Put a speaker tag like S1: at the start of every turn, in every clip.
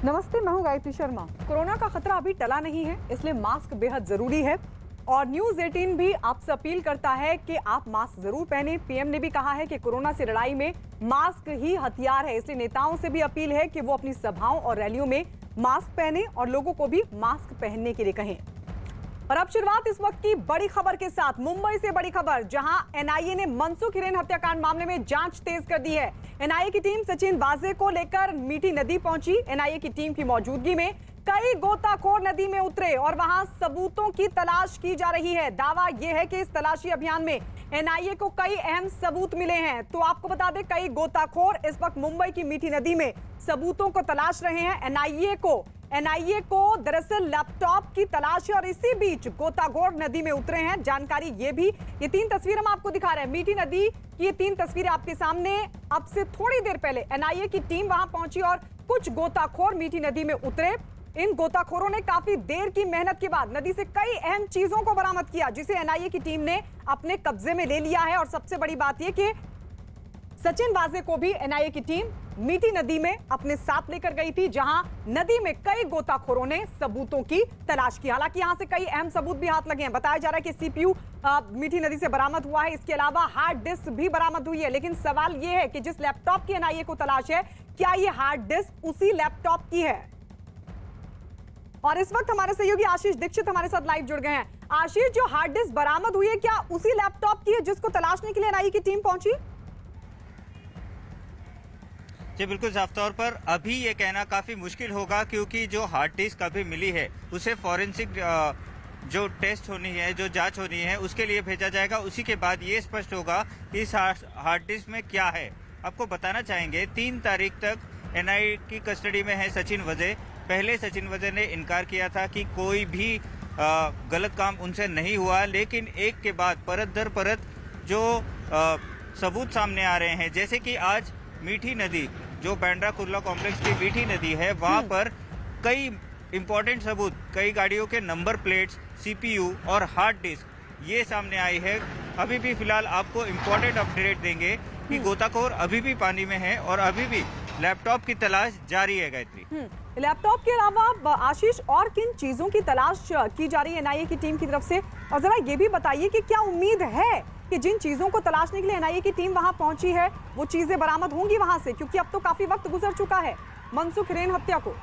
S1: नमस्ते, मैं हूं गायत्री शर्मा। कोरोना का खतरा अभी टला नहीं है, इसलिए मास्क बेहद जरूरी है और न्यूज 18 भी आपसे अपील करता है कि आप मास्क जरूर पहने। पीएम ने भी कहा है कि कोरोना से लड़ाई में मास्क ही हथियार है, इसलिए नेताओं से भी अपील है कि वो अपनी सभाओं और रैलियों में मास्क पहने और लोगों को भी मास्क पहनने के लिए कहें। और अब शुरुआत इस वक्त की बड़ी खबर के साथ। मुंबई से बड़ी खबर, जहां एनआईए ने मनसुख हिरेन हत्याकांड मामले में जांच तेज कर दी है। एनआईए की टीम सचिन वाजे को लेकर मीठी नदी पहुंची। एनआईए की टीम की मौजूदगी में कई गोताखोर नदी में उतरे और वहां सबूतों की तलाश की जा रही है। दावा यह है कि इस तलाशी अभियान में एनआईए को कई अहम सबूत मिले हैं। तो आपको बता दें, कई गोताखोर इस वक्त मुंबई की मीठी नदी में सबूतों को तलाश रहे हैं। एनआईए को दरअसल लैपटॉप की तलाश है और इसी बीच गोताखोर नदी में उतरे हैं। जानकारी ये 3 तस्वीर हम आपको दिखा रहे हैं। मीठी नदी की ये 3 तस्वीरें आपके सामने। अब से थोड़ी देर पहले एनआईए की टीम वहां पहुंची और कुछ गोताखोर मीठी नदी में उतरे। इन गोताखोरों ने काफी देर की मेहनत के बाद नदी से कई अहम चीजों को बरामद किया, जिसे एनआईए की टीम ने अपने कब्जे में ले लिया है। और सबसे बड़ी बात यह कि सचिन वाजे को भी एनआईए की टीम मीठी नदी में अपने साथ लेकर गई थी, जहां नदी में कई गोताखोरों ने सबूतों की तलाश की। हालांकि यहां से कई अहम सबूत भी हाथ लगे हैं। बताया जा रहा है कि सीपीयू मीठी नदी से बरामद हुआ है। इसके अलावा हार्ड डिस्क भी बरामद हुई है। लेकिन सवाल यह है कि जिस लैपटॉप की एनआईए को तलाश है, क्या यह हार्ड डिस्क उसी लैपटॉप की है? और इस वक्त हमारे सहयोगी आशीष दीक्षित हमारे साथ लाइव जुड़ गए हैं। आशीष, जो हार्ड डिस्क बरामद हुई है, क्या उसी लैपटॉप की है जिसको तलाशने के लिए एनआईए की टीम पहुंची?
S2: जी बिल्कुल, साफ तौर पर अभी ये कहना काफी मुश्किल होगा, क्योंकि जो हार्ड डिस्क अभी मिली है उसे फॉरेंसिक जो टेस्ट होनी है, जो जांच होनी है, उसके लिए भेजा जाएगा। उसी के बाद ये स्पष्ट होगा कि इस हार्ड डिस्क में क्या है। आपको बताना चाहेंगे, 3 तारीख तक एनआईए की कस्टडी में है सचिन वाजे। पहले सचिन वाजे ने इनकार किया था कि कोई भी गलत काम उनसे नहीं हुआ, लेकिन एक के बाद परत दर परत जो सबूत सामने आ रहे हैं, जैसे कि आज मीठी नदी, जो बांद्रा कुर्ला कॉम्प्लेक्स की मीठी नदी है, वहां पर कई इंपॉर्टेंट सबूत, कई गाड़ियों के नंबर प्लेट्स, सीपीयू और हार्ड डिस्क ये सामने आई है। अभी भी फिलहाल आपको इंपॉर्टेंट अपडेट देंगे कि गोताखोर अभी भी पानी में है और अभी भी लैपटॉप की तलाश जारी है। गायत्री,
S1: लैपटॉप के अलावा आशीष और किन चीजों की तलाश की जा रही है एनआईए की टीम की तरफ से? और जरा ये भी बताइए कि क्या उम्मीद है कि जिन चीजों को तलाशने के लिए एनआईए की टीम वहां पहुंची है, वो चीजें बरामद होंगी वहां से? क्योंकि अब तो काफी वक्त गुजर चुका है मनसुख हिरेन हत्या को।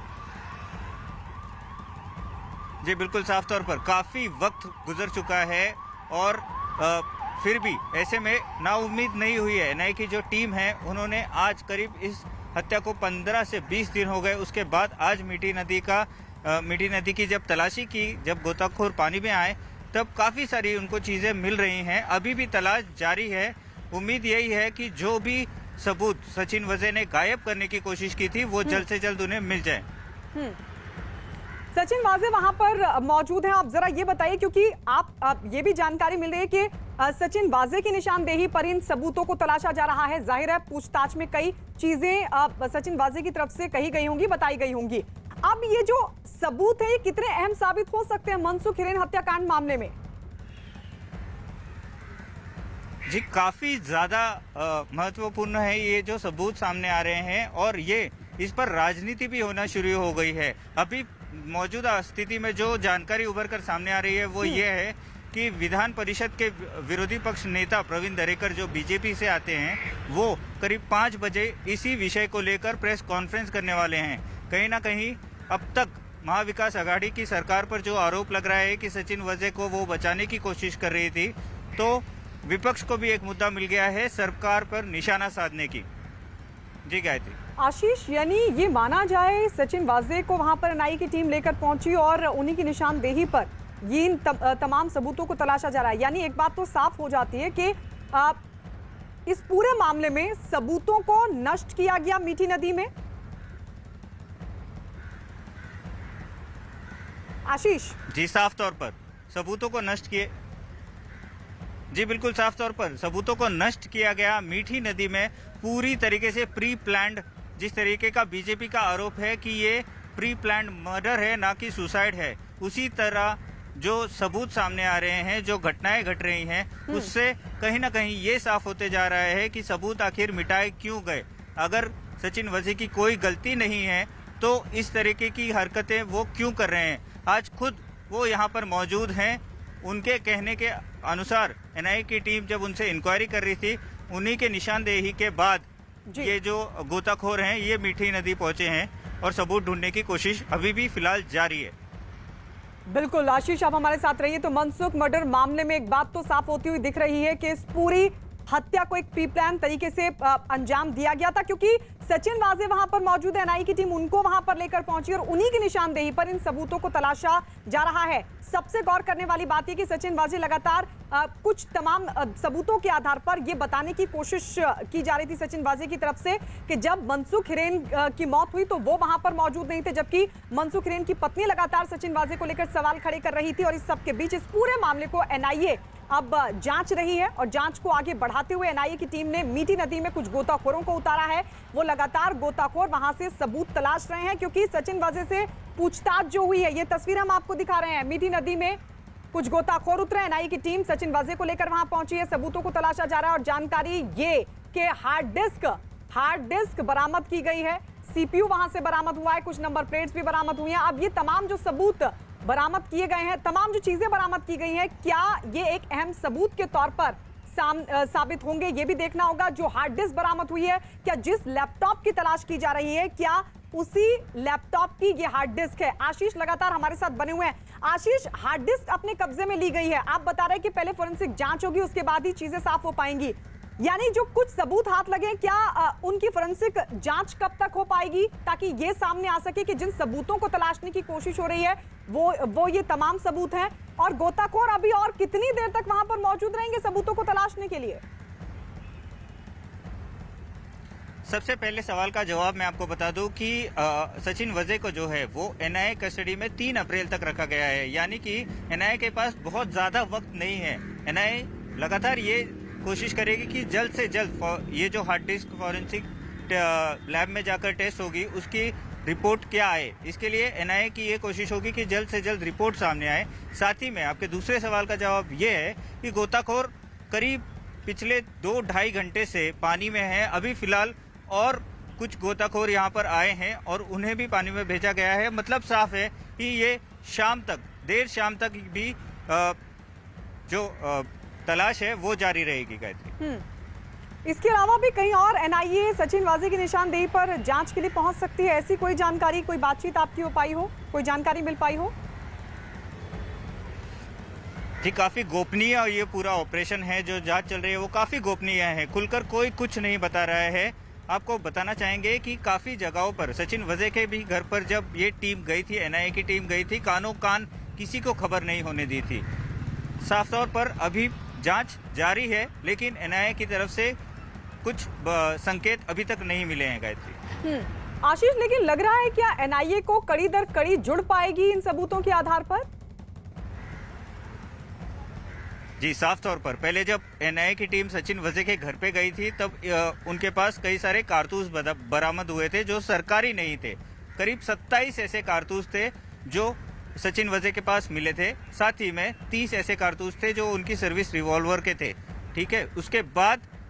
S2: जी बिल्कुल, साफ तौर पर काफी वक्त गुजर चुका है और फिर भी ऐसे में नाउम्मीद नहीं हुई है। एनआईए की जो टीम है, उन्होंने आज करीब इस हत्या को 15 से 20 दिन हो गए। उसके बाद आज मीठी नदी की जब तलाशी की, जब गोताखोर पानी में आए, तब काफी सारी उनको चीजें मिल रही हैं। अभी भी तलाश जारी है। उम्मीद यही है कि जो भी सबूत सचिन वाजे ने गायब करने की कोशिश की थी, वो जल्द से जल्द उन्हें मिल जाए।
S1: सचिन वाजे वहां पर मौजूद हैं। आप जरा ये बताइए, क्योंकि आप ये भी जानकारी मिल रही है कि सचिन वाजे की निशानदेही पर इन सबूतों को तलाशा जा रहा है। जाहिर है पूछताछ में कई चीजें सचिन वाजे की तरफ से कही गई होंगी, बताई गई होंगी। अब ये जो सबूत है, ये कितने अहम साबित हो सकते हैं मनसुख हिरेन हत्याकांड मामले में?
S2: जी काफी ज्यादा महत्वपूर्ण है ये जो सबूत सामने आ रहे हैं, और ये इस पर राजनीति भी होना शुरू हो गई है। अभी मौजूदा स्थिति में जो जानकारी उभर कर सामने आ रही है, वो ये है कि विधान परिषद के विरोधी पक्ष नेता प्रवीण दरेकर, जो बीजेपी से आते हैं, वो करीब 5 बजे इसी विषय को लेकर प्रेस कॉन्फ्रेंस करने वाले हैं। कहीं ना कहीं अब तक महाविकास आघाड़ी की सरकार पर जो आरोप लग रहा है कि सचिन वाजे को वो बचाने की कोशिश कर रही थी, तो विपक्ष को भी एक मुद्दा मिल गया है सरकार पर निशाना साधने की। जी गायत्री।
S1: आशीष, यानी ये माना जाए सचिन वाजे को वहां पर एनआईए की टीम लेकर पहुंची और उन्हीं की निशानदेही पर ये इन तमाम सबूतों को तलाशा जा रहा है। यानी एक बात तो साफ हो जाती है कि इस पूरे मामले में सबूतों को नष्ट किया गया मीठी नदी में। आशीष
S2: जी, साफ तौर पर सबूतों को नष्ट किए। जी बिल्कुल, साफ तौर पर सबूतों को नष्ट किया गया मीठी नदी में, पूरी तरीके से प्री प्लान्ड। जिस तरीके का बीजेपी का आरोप है कि ये प्री प्लान्ड मर्डर है, ना कि सुसाइड है, उसी तरह जो सबूत सामने आ रहे हैं, जो घटनाएं घट रही हैं, उससे कहीं ना कहीं ये साफ होते जा रहा है कि सबूत आखिर मिटाए क्यों गए। अगर सचिन वाजे की कोई गलती नहीं है तो इस तरीके की हरकतें वो क्यों कर रहे हैं। आज खुद वो यहाँ पर मौजूद हैं। उनके कहने के अनुसार एनआईए की टीम जब उनसे इंक्वायरी कर रही थी, उन्हीं के निशानदेही के बाद ये जो गोताखोर हैं ये मीठी नदी पहुंचे हैं और सबूत ढूंढने की कोशिश अभी भी फिलहाल जारी है।
S1: बिल्कुल आशीष, आप हमारे साथ रहिए। तो मनसुख मर्डर मामले में एक बात तो साफ होती हुई दिख रही है कि इस पूरी हत्या को एक प्री प्लान तरीके से अंजाम दिया गया था, क्योंकि सचिन वाजे वहां पर मौजूद है, एनआईए की टीम उनको वहां पर लेकर पहुंची और उन्हीं की निशानदेही पर इन सबूतों को तलाशा जा रहा है। सबसे गौर करने वाली बात यह कि सचिन वाजे लगातार कुछ तमाम सबूतों के आधार पर यह बताने की कोशिश की जा रही थी सचिन वाजे की तरफ से कि जब मनसुख हिरेन की मौत हुई तो वो वहां पर मौजूद नहीं थे, जबकि मनसुख हिरेन की पत्नी लगातार सचिन वाजे को लेकर सवाल खड़े कर रही थी। और इस सबके बीच इस पूरे मामले को एनआईए अब जांच रही है और जांच को आगे बढ़ाते हुए एनआईए की टीम ने मीठी नदी में कुछ गोताखोरों को उतारा है। वो लगातार गोताखोर वहां से सबूत तलाश रहे हैं, क्योंकि सचिन वाजे से पूछताछ जो हुई है, ये तस्वीर हम आपको दिखा रहे हैं। मीठी नदी में कुछ गोताखोर उतरे, एनआईए की टीम सचिन वाजे को लेकर वहां पहुंची है, सबूतों को तलाशा जा रहा है। और जानकारी ये कि हार्ड डिस्क बरामद की गई है, सीपीयू वहां से बरामद हुआ है, कुछ नंबर प्लेट्स भी बरामद हुई हैं। अब ये तमाम जो सबूत बरामद किए गए हैं, तमाम जो चीजें बरामद की गई हैं, क्या ये एक अहम सबूत के तौर पर साबित होंगे, ये भी देखना होगा। जो हार्ड डिस्क बरामद हुई है, क्या जिस लैपटॉप की तलाश की जा रही है, क्या उसी लैपटॉप की ये हार्ड डिस्क है? आशीष लगातार हमारे साथ बने हुए हैं। आशीष, हार्ड डिस्क अपने कब्जे में ली गई है, आप बता रहे हैं कि पहले फोरेंसिक जांच होगी, उसके बाद ही चीजें साफ हो पाएंगी, यानी जो कुछ सबूत हाथ लगे, क्या उनकी फोरेंसिक जांच कब तक हो पाएगी ताकि ये सामने आ सके कि जिन सबूतों को तलाशने की कोशिश हो रही है वो ये तमाम सबूत हैं? और गोताखोर अभी और कितनी देर तक वहां पर मौजूद रहेंगे सबूतों को तलाशने के लिए?
S2: सबसे पहले सवाल का जवाब मैं आपको बता दूं कि सचिन वजे को जो है वो एनआईए कस्टडी में 3 अप्रैल तक रखा गया है, यानी कि एनआईए के पास बहुत ज्यादा वक्त नहीं है। एनआईए लगातार ये कोशिश करेगी कि जल्द से जल्द ये जो हार्ड डिस्क फॉरेंसिक लैब में जाकर टेस्ट होगी उसकी रिपोर्ट क्या आए, इसके लिए एनआईए की ये कोशिश होगी कि जल्द से जल्द रिपोर्ट सामने आए। साथ ही में आपके दूसरे सवाल का जवाब ये है कि गोताखोर करीब पिछले 2-2.5 घंटे से पानी में है। अभी फिलहाल और कुछ गोताखोर यहाँ पर आए हैं और उन्हें भी पानी में भेजा गया है। मतलब साफ है कि ये देर शाम तक भी जो तलाश है वो जारी रहेगी। गायत्री,
S1: इसके अलावा भी कहीं और एनआईए सचिन वाजे की निशानदेही पर जांच के लिए पहुंच सकती है, ऐसी कोई जानकारी, कोई बातचीत आपकी हो पाई हो, कोई जानकारी मिल पाई हो?
S2: जी, काफी गोपनीय ये पूरा ऑपरेशन है, जो जांच चल रही है वो काफी गोपनीय है, खुलकर कोई कुछ नहीं बता रहा है। आपको बताना चाहेंगे कि काफी जगहों पर सचिन वजे के भी घर पर जब ये टीम गई थी, एनआईए की टीम गई थी, कानों कान किसी को खबर नहीं होने दी थी। साफ तौर पर अभी जांच जारी है, लेकिन एनआईए की तरफ से कुछ संकेत अभी तक नहीं मिले हैं। गायत्री,
S1: आशीष, लेकिन लग रहा है क्या एनआईए को कड़ी दर कड़ी जुड़ पाएगी इन सबूतों के आधार पर?
S2: जी, साफ तौर पर पहले जब एनआईए की टीम सचिन वजे के घर पे गई थी तब उनके पास कई सारे कारतूस बरामद हुए थे जो सरकारी नहीं थे। करीब 27 ऐसे कारतूस थे जो सचिन वजे के पास मिले थे। साथ ही में 30 ऐसे कारतूस थे जो उनकी सर्विस रिवॉल्वर के थे। ठीक है,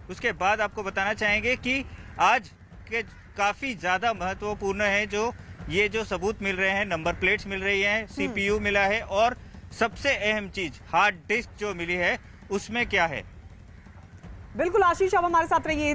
S2: उसके बाद आपको बताना चाहेंगे कि आज के काफी ज्यादा महत्वपूर्ण है जो ये जो सबूत मिल रहे हैं, नंबर प्लेट्स मिल रही हैं, सीपीयू मिला है और सबसे अहम चीज हार्ड डिस्क जो मिली है उसमें क्या है।
S1: बिल्कुल आशीष, अब हमारे साथ रहिए।